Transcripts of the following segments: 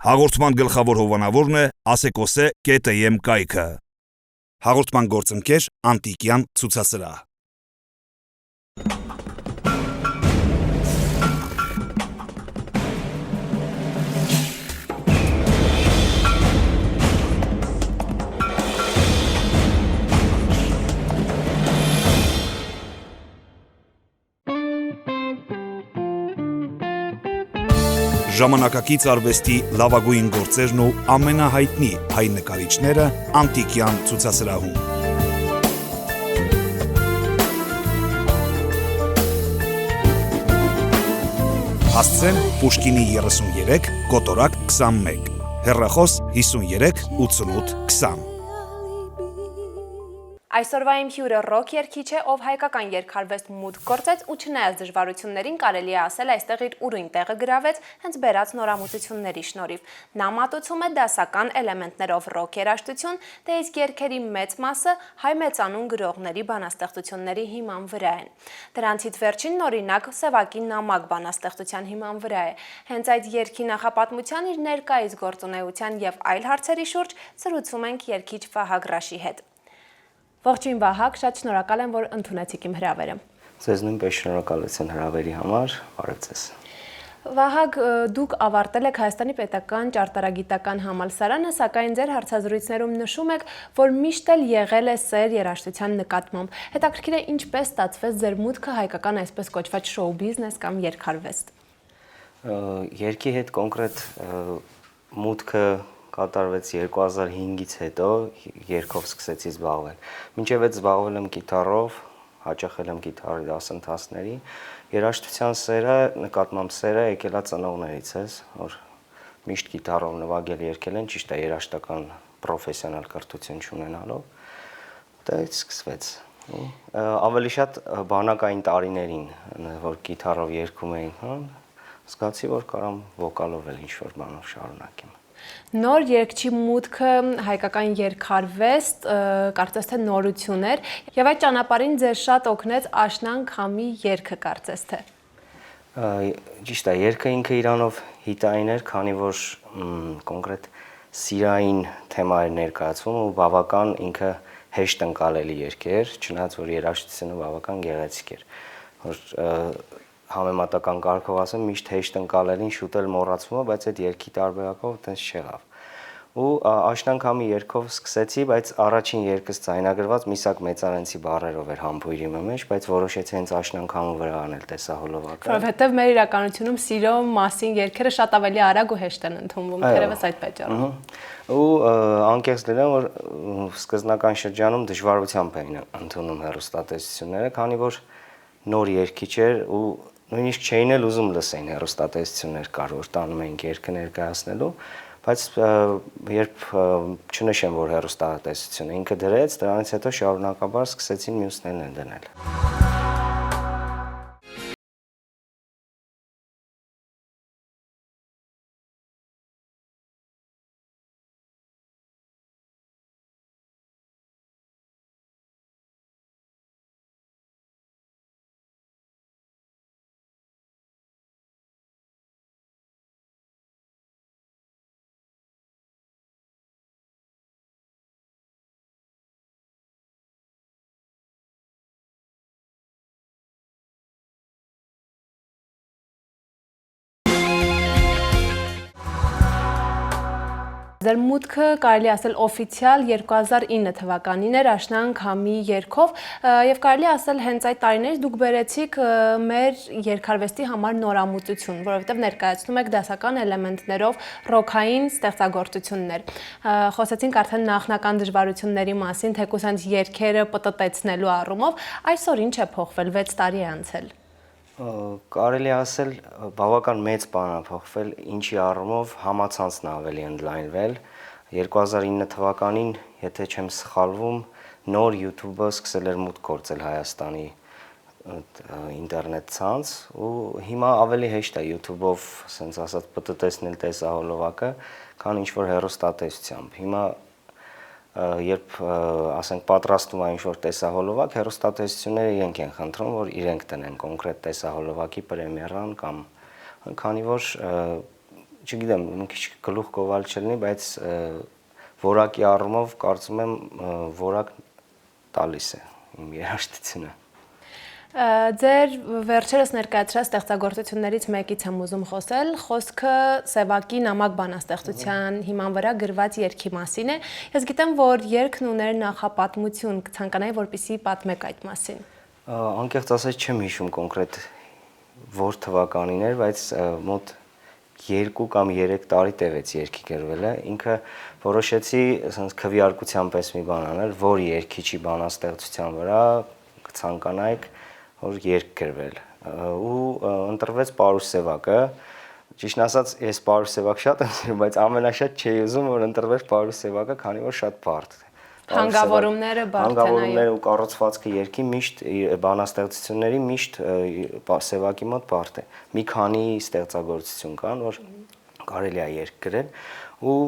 Հաղորդման գլխավոր հովանավորն է asecose.am կայքը։ Հաղորդման գործընկեր Անտիկյան ցուցասրահ։ Ժամանակակից արվեստի լավագույն գործերն ու ամենահայտնի հայ նկարիչները Անտիկյան ցուցասրահում։ Հասցեն Պուշկինի 33, Կոտորակ 21, հեռախոս 53 88 20։ Այսօրվա իմ հյուրը ռոք երգիչ է, ով հայկական երգարվեստ մուտք գործեց ու չնայած դժվարություններին կարելի է ասել այստեղ իր ուրույն տեղը գրավեց հենց բերած նորամուծությունների շնորհիվ։ Նա մատուցում է դասական էլեմենտներով ռոք երաժշտություն, դե իսկ երգերի մեծ մասը հայ մեծանուն գրողների բանաստեղծությունների հիման վրա են։ Դրանցից վերջինն օրինակ Սևակի նամակ բանաստեղծության հիման վրա է։ Հենց այդ երգի նախապատմության, իր ներկայիս գործունեության եւ այլ հարցերի շուրջ զրուցում ենք երգիչ Վահագ Ռաշի հետ։ Ողջույն Վահագ, շատ շնորհակալ եմ, որ ընդունեցիք իմ հրավերը։ Ձեզ նույնպես շնորհակալություն հրավերի համար, բարև ձեզ։ Վահագ, դուք ավարտել եք Հայաստանի պետական ճարտարագիտական համալսարանը, սակայն ձեր հարցազրույցներում նշում եք, որ միշտ էլ եղել է սեր երաժշտության նկատմամբ։ Հետաքրքիր է ինչպես ստացվեց ձեր մուտքը հայկական այսպես կոչված շոու բիզնես կամ երգարվեստ։ Երգի հետ կոնկրետ մուտքը կատարվեց 2005-ից հետո, երգով սկսեցի զբաղվել։ Մինչև այդ զբաղվել եմ գիտարով, հաճախել եմ գիտարի դասընթացների։ Երաժշտության սերը, նկատմամբ սերը եկել է ծնողներից ես, որ միշտ գիտարով նվագել երգել են, ճիշտ է երաժշտական պրոֆեսիոնալ կրթություն չունենալով։ Դա այդ սկսվեց։ Ավելի շատ բանակային տարիներին, որ գիտարով երգում էինք, զգացի, որ կարամ վոկալով էլ ինչ-որ բանով շարունակեմ։ Նոր երգչի մուտքը հայկական երգարվեստ, կարծես թե նորություն էր, եւ այդ ճանապարհին ձեզ շատ օգնեց Աշնան Քամի երգը, կարծես թե։ Ճիշտ է, երգը ինքը իրանով հիտային էր, քանի որ կոնկրետ սիրային թեմա էր ներկայացվում ու բավական ինքը հեշտ ընկալելի երգ էր, չնայած որ երաժշտությունը բավական գեղեցիկ էր, որ համեմատական կարգով ասեմ, միշտ հեշտ ընկալելին շուտ էլ մոռացվում է, բայց այդ երգի տարբերակով այդպես չեղավ։ Ու Աշնան Քամի երգով սկսեցի, բայց առաջին երգս ձայնագրված Միսակ Մեծարենցի բառերով էր համբույրի մեջ, բայց որոշեցի հենց Աշնան Քամու վրա անել տեսահոլովակը։ Որովհետև մեր իրականությունում սիրո մասին երգերը շատ ավելի արագ ու հեշտ են ընդունվում, թերևս այդ պատճառով։ Ու անկեղծ լինեմ, որ սկզբնական շրջանում դժվարությամբ էին ընդունում հեռուստատեսությունները, քանի որ նոր երգիչ էր ու նույնիսկ չէին էլ ուզում լսեին հեռուստատեսություններ կար, որ տանում էինք երգը ներկայացնելու, բայց երբ չնշեմ, որ հեռուստատեսությունը ինքը դրեց, դրանից հետո շարունակաբար սկսեցին մյուսներն դնել։ Ձեր մուտքը կարելի ասել օֆիցիալ 2009 թվականին էր Աշնան Քամի երգով եւ կարելի ասել հենց այդ տարիներից դուք բերեցիք մեր երգարվեստի համար նորամուծություն, որովհետեւ ներկայացնում եք դասական էլեմենտներով ռոքային ստեղծագործություններ։ Խոսեցինք արդեն նախնական դժվարությունների մասին, թեկուզ հենց երգերը պտտեցնելու առումով, այսօր ինչ է փոխվել 6 տարի է անցել։ Կարելի ասել բավական մեծ բան է փոխվել, ինչի առումով համացանցն ավելի ընդլայնվել։ 2009 թվականին, եթե չեմ սխալվում, նոր YouTube-ը սկսել էր մուտք գործել Հայաստանի ինտերնետ ցանց ու հիմա ավելի հեշտ է YouTube-ով, ասենց ասած, պտտեցնել տեսահոլովակը, քան ինչ-որ հեռուստատեսությամբ։ Հիմա երբ ասենք պատրաստում է ինչ-որ տեսահոլովակ, հեռուստատեսությունները իրենք են խնդրում, որ իրենք տնեն կոնկրետ տեսահոլովակի պրեմիերան կամ քանի որ չգիտեմ, մի քիչ գլուխ գովալ չլինի, բայց որակի առումով կարծում եմ որակ տալիս է իմ երաժշտությունը։ Ձեր վերջերս ներկայացրած ստեղծագործություններից մեկից եմ ուզում խոսել, խոսքը Սևակի նամակ բանաստեղծության հիման վրա գրված երգի մասին է։ Ես գիտեմ, որ երգն ուներ նախապատմություն, կցանկանայի, որպեսզի պատմեք այդ մասին։ Անկեղծ ասած չեմ հիշում կոնկրետ որ թվականին էր, բայց մոտ 2 կամ 3 տարի տևեց երգի գրվել է։ Ինքը որոշեցի ասենց քվեարկության պես մի բան անել, որ երգիչի բանաստեղծության վրա կցանկանայիք որ երգ գրվել ու ընտրվեց Պարուս Սևակը։ Ճիշտն ասած, ես Պարուս Սևակ շատ եմ սիրում, բայց ամենաշատ չէի ուզում որ ընտրվեր Պարուս Սևակը, քանի որ շատ բարդ է։ Հանգավորումները բարդ են, այո։ Հանգավորումները ու կառուցվածքը երգի միշտ բանաստեղծությունների միշտ Սևակի մոտ բարդ է։ Մի քանի ստեղծագործություն կան, որ կարելի է երգ գրել ու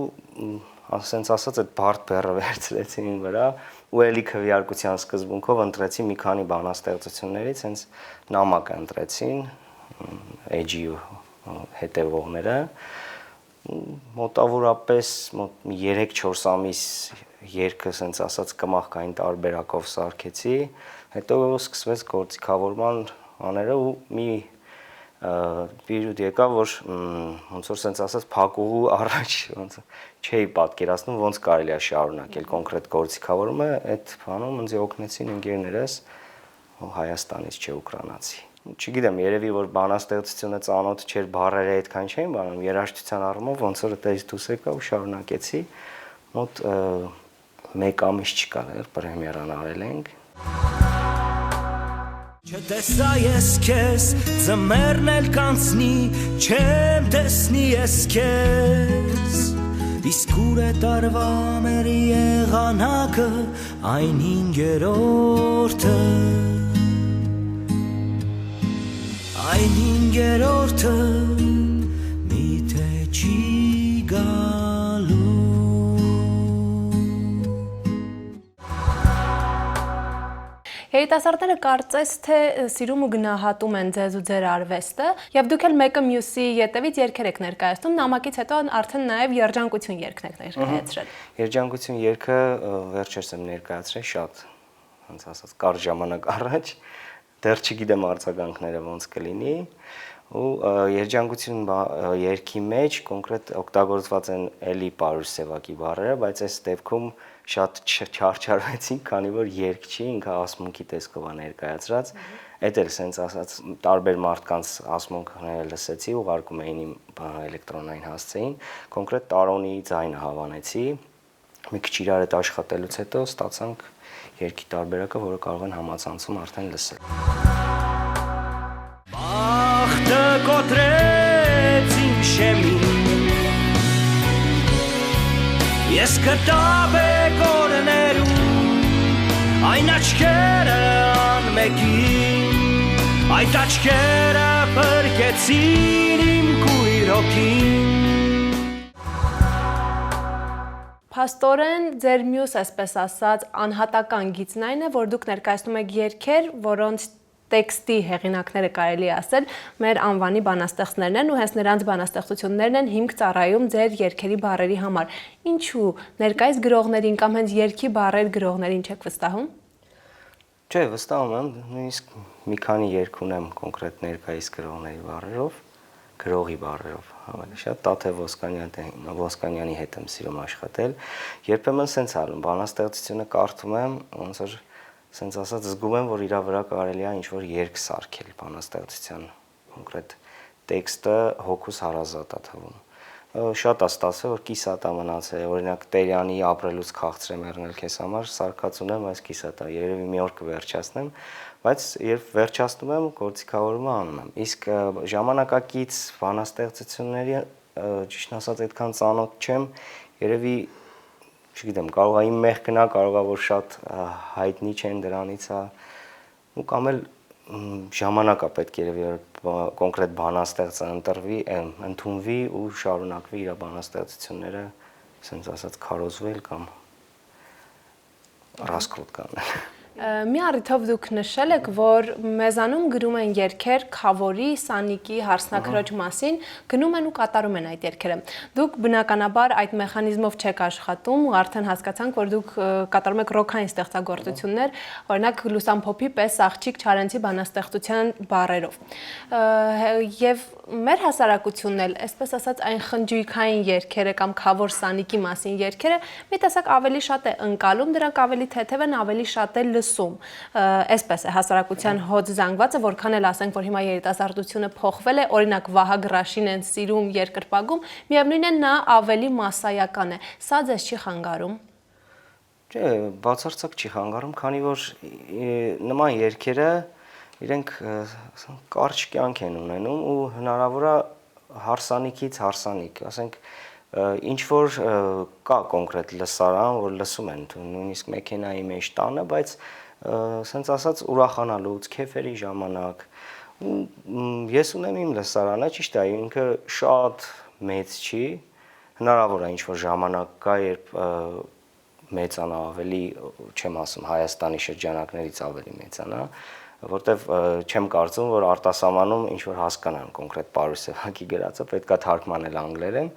ասենց ասած այդ բարդ բեռը վերցրեցի իմ վրա ու էլի քվեարկության սկզբունքով ընտրեցի մի քանի բանաստեղծություններից, հենց նամակը ընտրեցին, էջի հետևողները, մոտավորապես մոտ 3-4 ամիս երգը ասենց ասած կմախքային տարբերակով սարքեցի, հետո սկսվեց գործիքավորման աները ու մի պերիոդ եկավ, որ ոնց որ ասենց ասած փակուղու առաջ ոնց չէի պատկերացնում ոնց կարելի է շարունակել կոնկրետ գործիքավորումը, այդ բանում ինձ օգնեցին ընկերներս Հայաստանից չէ ուկրաինացի։ Չգիտեմ, երևի որ բանաստեղծությունը ծանոթ չէր, բառերը այդքան չէին բանում, երաժշտության առումով ոնց որ այդպես դուրս եկա ու շարունակեցի։ Մոտ 1 ամիս չկար, պրեմիերան արել ենք։ Չտեսա ես քեզ, ձմեռն էլ կանցնի, չեմ տեսնի ես քեզ, իսկ ուր է տարվա մեր եղանակը, այն 5-րդը, այն 5-րդը, միթե չի գալու։ Երիտասարդները կարծես թե սիրում ու գնահատում են ձեզ ու ձեր արվեստը, եւ դուք էլ մեկը մյուսի ետևից երգեր եք ներկայացնում, նամակից հետո արդեն նաեւ երջանկություն երգն եք ներկայացրել։ Երջանկություն երգը վերջերս եմ ներկայացրել շատ, ոնց ասած, կարճ ժամանակ առաջ, դեռ չգիտեմ արձագանքները ոնց կլինի, ու երջանկություն երգի մեջ կոնկրետ օգտագործված են էլի Պարուս Սևակի բառերը, բայց այս դեպքում շատ չարչարվեցին, քանի որ երգ չի, ինքը ասմունքի տեսքով է ներկայացրած։ Այդ էլ sense ասած տարբեր մարդկանց ասմունքները լսեցի, ուղարկում էին իմ էլեկտրոնային հասցեին, կոնկրետ Տարոնի ձայնը հավանեցի։ Մի քիչ իրար հետ աշխատելուց հետո ստացանք երգի տարբերակը, որը կարող են համացանցում արդեն լսել։ Բախտը կոտրեց իմ շեմին, ես կտաբեք օրներում, այն աչքերը անմեկին, այդ աչքերը պրկեցին իմ կույր հոգին։ Փաստորեն ձեր մյուս, այսպես ասած, անհատական գիծն այն է, որ դուք ներկայացնում եք երգեր, որոնց տեքստի հեղինակները կարելի ասել մեր անվանի բանաստեղծներն են ու հենց նրանց բանաստեղծություններն են հիմք ծառայում ձեր երգերի բառերի համար։ Ինչու ներկայիս գրողներին կամ հենց երգի բառեր գրողներին չեք վստահում։ Չէ, վստահում եմ, նույնիսկ մի քանի երգ ունեմ կոնկրետ ներկայիս գրողների բառերով, գրողի բառերով, ավելի շատ Տաթև Ոսկանյանի հետ եմ սիրում աշխատել։ Երբեմն սենց ալում, բանաստեղծությունը կարդում եմ, ոնց որ սենց ասած զգում եմ, որ իրա վրա կարելի է ինչ-որ երգ սարքել բանաստեղծության կոնկրետ տեքստը հոգուս հարազատ է թվում։ Շատ է ստացվել, որ կիսատ է մնացել, օրինակ Տերյանի ապրելուց քաղցր եմ եղնել քեզ համար, սարքած ունեմ, այս կիսատ է, երևի մի օր կվերջացնեմ, բայց երբ վերջացնում եմ, գործիքավորումը անում եմ։ Իսկ ժամանակակից բանաստեղծությունների ճիշտ ասած այդքան ծանոթ չեմ, երևի չգիտեմ, կարող է իմ մեղքն է, կարող է որ շատ հայտնի չեն դրանից է, ու կամ էլ ժամանակ է պետք երևի որ կոնկրետ բանաստեղծը ընդունվի ու շարունակվի իր բանաստեղծությունները, ասենց ասած քարոզվել կամ ռասկոտ կանել։ Մի առիթով դուք նշել եք, որ մեզանում գրում են երգեր Քավորի, Սանիկի, Հարսնաքրոջ մասին, գնում են ու կատարում են այդ երգերը։ Դուք բնականաբար այդ մեխանիզմով չեք աշխատում, արդեն հասկացանք, որ դուք կատարում եք ռոքային ստեղծագործություններ, օրինակ Լուսամփոփի պես աղջիկ Չարենցի բանաստեղծության բառերով։ Եվ մեր հասարակությունն էլ, այսպես ասած, այն խնջույքային երգերը կամ Քավոր Սանիկի մասին երգերը մի տեսակ ավելի շատ է ընկալում, դրանք ավելի թեթև են, ավելի շատ է լսում։ Այսպես է հասարակության հոծ զանգվածը, որքան էլ ասենք, որ հիմա երիտասարդությունը փոխվել է, օրինակ Վահագ Ռաշին են սիրում, երկրպագում, միևնույն է նա ավելի մասսայական է։ Սա ձեզ չի խանգարում։ Չէ, բացարձակ չի խանգարում, քանի որ նման երգերը իրենք կարճ կյանք են ունենում ու հնարավոր է հարսանիքից հարսանիք, ասենք ինչ որ կա կոնկրետ լսարան, որ լսում են նույնիսկ մեքենայի մեջ տանը, բայց սենց ասած ուրախանալուց, քեֆերի ժամանակ ու ես ունեմ իմ լսարանը, ճիշտ է, ինքը շատ մեծ չի, հնարավոր է ինչ որ ժամանակ կա, երբ մեծանա ավելի, չեմ ասում Հայաստանի շրջանակներից ավելի մեծանա, որտեվ չեմ կարծում, որ արտասահմանում ինչ որ հասկանան կոնկրետ Պարուսևակի գրածը, պետք է թարգմանել անգլերեն,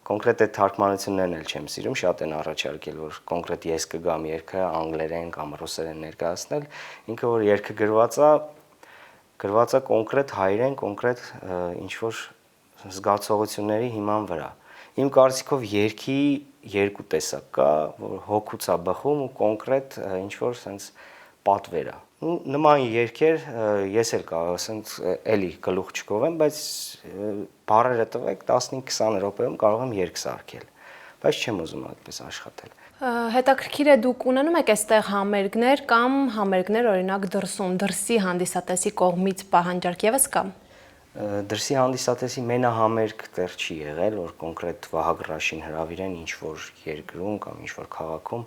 կոնկրետ այդ թարգմանություններն էլ չեմ սիրում, շատ են առաջարկել, որ կոնկրետ ես կգամ երգը անգլերեն կամ ռուսերեն ներկայացնել, ինքը որ երգը գրված է կոնկրետ հայերեն, կոնկրետ ինչ որ զգացողությունների հիման վրա։ Իմ կարծիքով երգի երկու տեսակ կա, որ հոգուց է բխում ու կոնկրետ ինչ որ sense պատվեր է։ Նման երգեր ես էլ կարող sense էլի գլուխ չկովեմ, բայց բառերը տվեք 15-20 րոպեում կարող եմ երգ սարքել, բայց չեմ ուզում այդպես աշխատել։ Հետաքրքիր է դուք ունենում եք այստեղ համերգներ կամ համերգներ օրինակ դրսի հանդիսատեսի կողմից պահանջարկ եւս կա։ Դրսի հանդիսատեսի մենահամերգ դեռ չի եղել, որ կոնկրետ Վահագ Ռաշին հրավիրեն ինչ որ երկրում կամ ինչ որ քաղաքում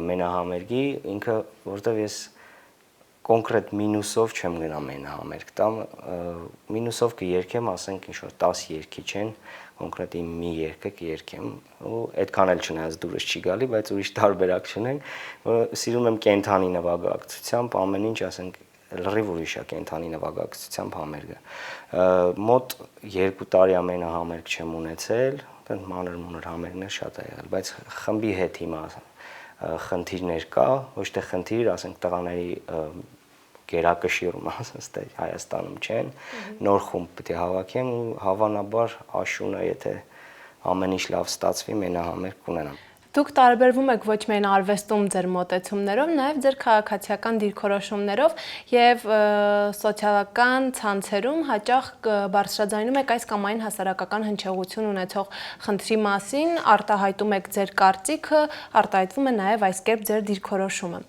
մենահամերգի, ինքը որտեվ ես կոնկրետ մինուսով չեմ գնա մենահամերգ տամ, մինուսով կերկեմ, ասենք ինչ որ 10 երգիչ են, կոնկրետ իմ մի երգը կերկեմ, ու այդքան էլ չնայած դուրս չի գալի, բայց ուրիշ տարբերակ չունենք, որ սիրում եմ կենթանի նվագակցությամբ, ամեն ինչ, ասենք լրիվ ուրիշ է կենթանի նվագակցությամբ համերգը։ Մոտ 2 տարի ամենահամերգ չեմ ունեցել, մանր-մունր համերգներ շատ է եղել, բայց խմբի հետ հիմա խնդիրներ կա, ոչ թե խնդիր, ասենք տղաների գերակշիռում, ասենք Հայաստանում չեն, նոր խումբ պետք է հավաքեմ ու հավանաբար աշունը, եթե ամեն ինչ լավ ստացվի, մենահամերգ կունենամ։ Դուք տարբերվում եք ոչ միայն արվեստում ձեր մոտեցումներով, նաև ձեր քաղաքացիական դիրքորոշումներով եւ սոցիալական ցանցերում հաճախ բարձրաձայնում եք այս կամ այն հասարակական հնչեղություն ունեցող խնդրի մասին, արտահայտում եք ձեր կարծիքը, արտահայտվում է նաև այս կերպ ձեր դիրքորոշումը։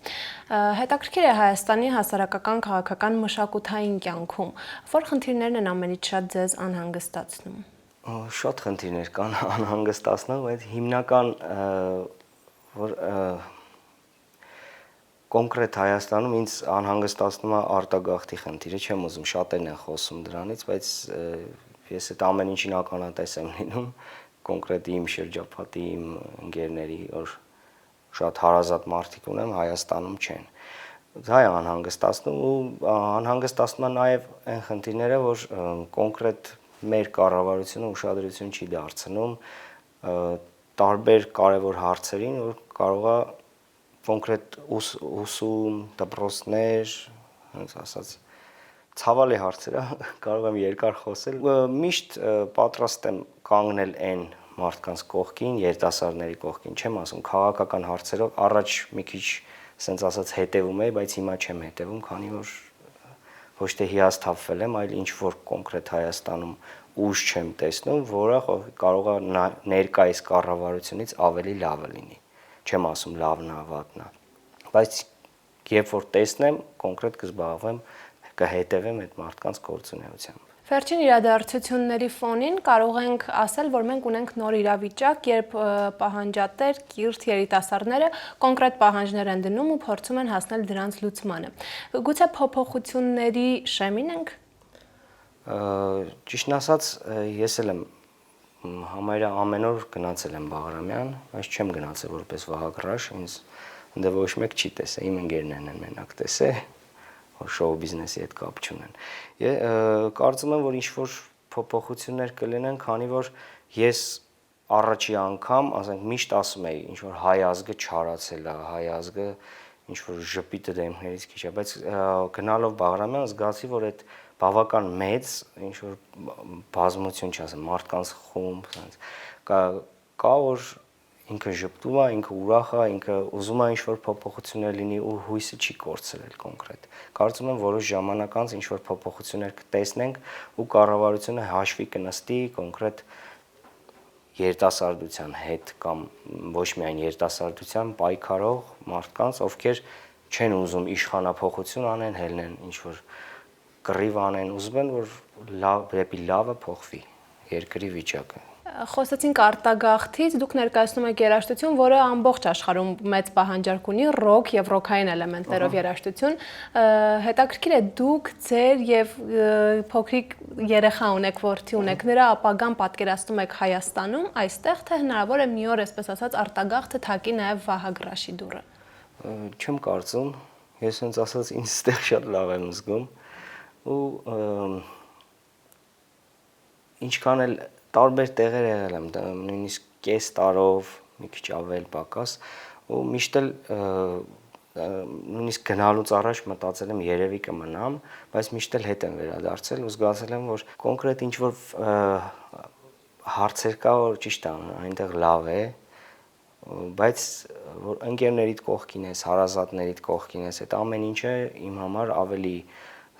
Հետաքրքիր է Հայաստանի հասարակական քաղաքական մշակութային կյանքում, որ խնդիրներն են ամենից շատ ձեզ անհանգստացնում։ Շատ խնդիրներ կան անհանգստացնող, բայց հիմնական որ կոնկրետ Հայաստանում ինձ անհանգստացնում է արտագաղթի խնդիրը, չեմ ուզում շատերն են խոսում դրանից, բայց ես այդ ամեն ինչին ականատես եմ լինում, կոնկրետ իմ շրջապատի, իմ ընկերների, որ շատ հարազատ մարդիկ ունեմ, Հայաստանում չեն։ Դա է անհանգստացնում ու անհանգստացնում է նաև այն խնդիրները, որ կոնկրետ մեր կառավարությունը ուշադրություն չի դարձնում տարբեր կարևոր հարցերին, որ կարող է կոնկրետ ուսում, դպրոցներ, հենց ասած, ցավալի հարցեր է, կարող եմ երկար խոսել, միշտ պատրաստ եմ կանգնել այն մարդկանց կողքին, երիտասարդների կողքին, չեմ ասում, քաղաքական հարցերով առաջ մի քիչ, ասենց ասած, հետևում էի, բայց հիմա չեմ հետևում, քանի որ ոչ թե հիասթափվել եմ, այլ ինչ որ կոնկրետ Հայաստանում ուժ չեմ տեսնում, որը կարող է ներկայիս կառավարությունից ավելի լավը լինի։ Չեմ ասում լավն է, վատն է, բայց երբ որ տեսնեմ, կոնկրետ կզբաղվեմ, կհետևեմ այդ մարդկանց գործունեությամբ։ Վերջին իրադարձությունների ֆոնին կարող ենք ասել, որ մենք ունենք նոր իրավիճակ, երբ պահանջատեր, կիրթ երիտասարդները կոնկրետ պահանջներ են դնում ու փորձում են հասնել դրանց լուծմանը։ Գուցե փոփոխությունների շեմին ենք։ Ճիշտն ասած, ես էլ եմ համարյա ամեն օր գնացել եմ Բաղրամյան, բայց չեմ գնացել որպես Վահագ Ռաշ, ինձ Դե ոչ մեկ չի տեսել, իմ ընկերներն են մենակ տեսել, որ շոու բիզնեսի հետ կապ չունեն։ Կարծում եմ, որ ինչ-որ փոփոխություններ կլինեն, քանի որ ես առաջի անգամ, ասենք, միշտ ասում էի, ինչ-որ հայ ազգը չարացել է, հայ ազգը ինչ-որ ժպիտը դեմքներից քիչ է, բայց գնալով Բաղրամյան զգացի, որ այդ բավական մեծ ինչ-որ բազմություն չասեմ, մարդկանց խումբ, կա որ ինքը ժպտում է, ինքը ուրախ է, ինքը ուզում է ինչ-որ փոփոխություններ լինի ու հույսը չի կորցրել կոնկրետ։ Կարծում եմ, որոշ ժամանակ անց ինչ-որ փոփոխություններ կտեսնենք ու կառավարությունը հաշվի կնստի կոնկրետ երիտասարդության հետ կամ ոչ միայն երիտասարդության պայքարող մարդկանց, ովքեր չեն ուզում իշխանափոխություն անեն, հելնեն ինչ-որ կռիվ անեն, ուզում են, որ դեպի լավը փոխվի երկրի վիճակը։ Խոսեցինք արտագաղթից, դուք ներկայացնում եք երաժշտություն, որը ամբողջ աշխարհում մեծ պահանջարկ ունի, ռոք եւ ռոքային էլեմենտներով երաժշտություն։ Հետաքրքիր է, դուք ձեր եւ փոքրիկ երեխա ունեք, որդի ունեք, նրա ապագան պատկերացնում եք Հայաստանում, այստեղ թե հնարավոր է մի օր, այսպես ասած, արտագաղթը թակի նաեւ Վահագ Ռաշի դուռը։ Չեմ կարծում, ես հենց ասած ինձ ստեղ շատ լավ եմ զգում ու ինչքան էլ տարբեր տեղեր եղել եմ, նույնիսկ կես տարով, մի քիչ ավել պակաս, ու միշտ էլ նույնիսկ գնալուց առաջ մտածել եմ երևի կմնամ, բայց միշտ էլ հետ եմ վերադարձել ու զգացել եմ, որ կոնկրետ ինչ-որ հարցեր կա, որ ճիշտ է, այնտեղ լավ է, բայց որ ընկերներիդ կողքին ես, հարազատներիդ կողքին ես, այդ ամեն ինչը իմ համար ավելի,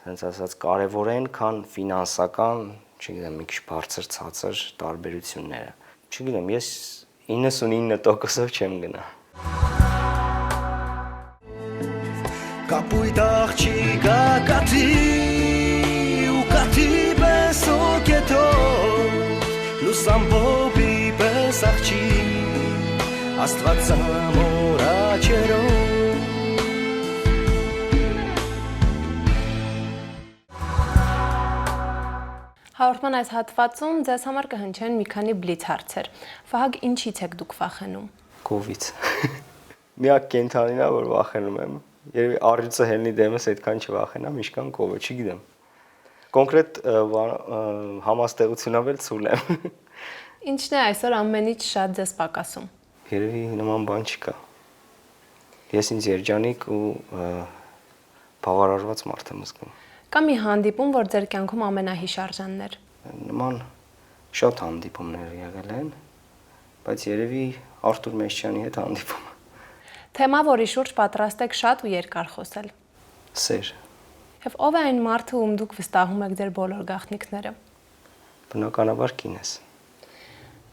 ասենց ասած, կարևոր են, քան ֆինանսական, չգիտեմ, մի քիչ բարձր ցածր տարբերությունները։ Չգիտեմ, ես 99%-ով չեմ գնա։ Կապույտ աղջիկա կաթի ու կաթի պես օգետով լուսան բոբի պես աղջիկ աստված ամոր աչերով Հաղորդման այս հատվածում ձեզ համար կհնչեն մի քանի բլից հարցեր։ Վահագ, ինչից եք դուք վախենում։ Կովից։ Միակ կենթանին է, որ վախենում եմ։ Երևի առյուծը հելնի դեմս այդքան չվախենամ, ինչքան կովը, չգիտեմ։ Կոնկրետ համաստեղությունով էլ ցուլ եմ։ Ինչն է այսօր ամենից շատ ձեզ պակասում։ Երևի նման բան չկա։ Ես ինձ երջանիկ ու բավարարված մարդ եմ զգում։ Կա մի հանդիպում, որ ձեր կյանքում ամենահիշարժանն էր։ Նման շատ հանդիպումներ եղել են, բայց երևի Արթուր Մեշչյանի հետ հանդիպումը։ Թեմա, որի շուրջ պատրաստ եք շատ ու երկար խոսել։ Սեր։ Եվ ով է այն մարդը, ում դուք վստահում եք ձեր բոլոր գաղտնիքները։ Բնականաբար կինս։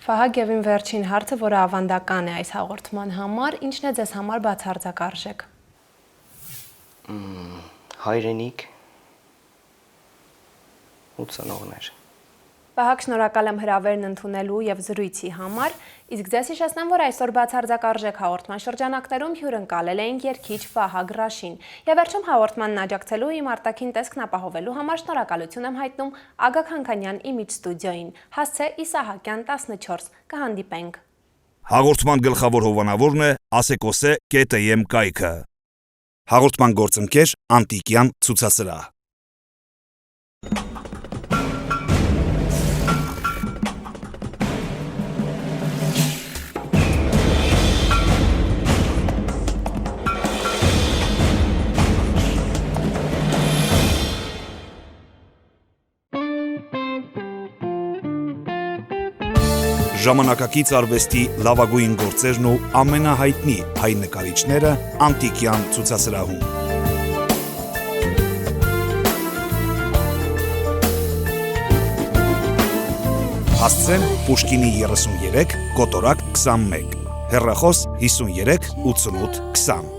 Վահագ, եւ իմ վերջին հարցը, որը ավանդական է այս հաղորդման համար, ինչն է ձեզ համար բացարձակ արժեք։ Հայրենիք ու ծնողներ։ Վահագ, շնորհակալ եմ հրավերն ընդունելու եւ զրույցի համար, իսկ ձեզ հիշեցնեմ, որ այսօր բացարձակ արժեք հաղորդման շրջանակներում հյուրընկալել էինք երգիչ Վահագ Ռաշին։ Եվ վերջում հաղորդմանն աջակցելու իմ արտաքին տեսքն ապահովելու համար շնորհակալություն եմ հայտնում Ագագ Հանքանյան Image Studio-ին։ Հասցե Իսահակյան 14։ Կհանդիպենք։ Հաղորդման գլխավոր հովանավորն է asecose.am կայքը։ Հաղորդման գործընկեր Անտիկյան ցուցասրահ։ Ժամանակակից արվեստի լավագույն գործերն ու ամենահայտնի հայ նկարիչները Անտիկյան ցուցասրահում։ Հասցեն Պուշկինի 33, կոտորակ 21, հեռախոս 53 88 20։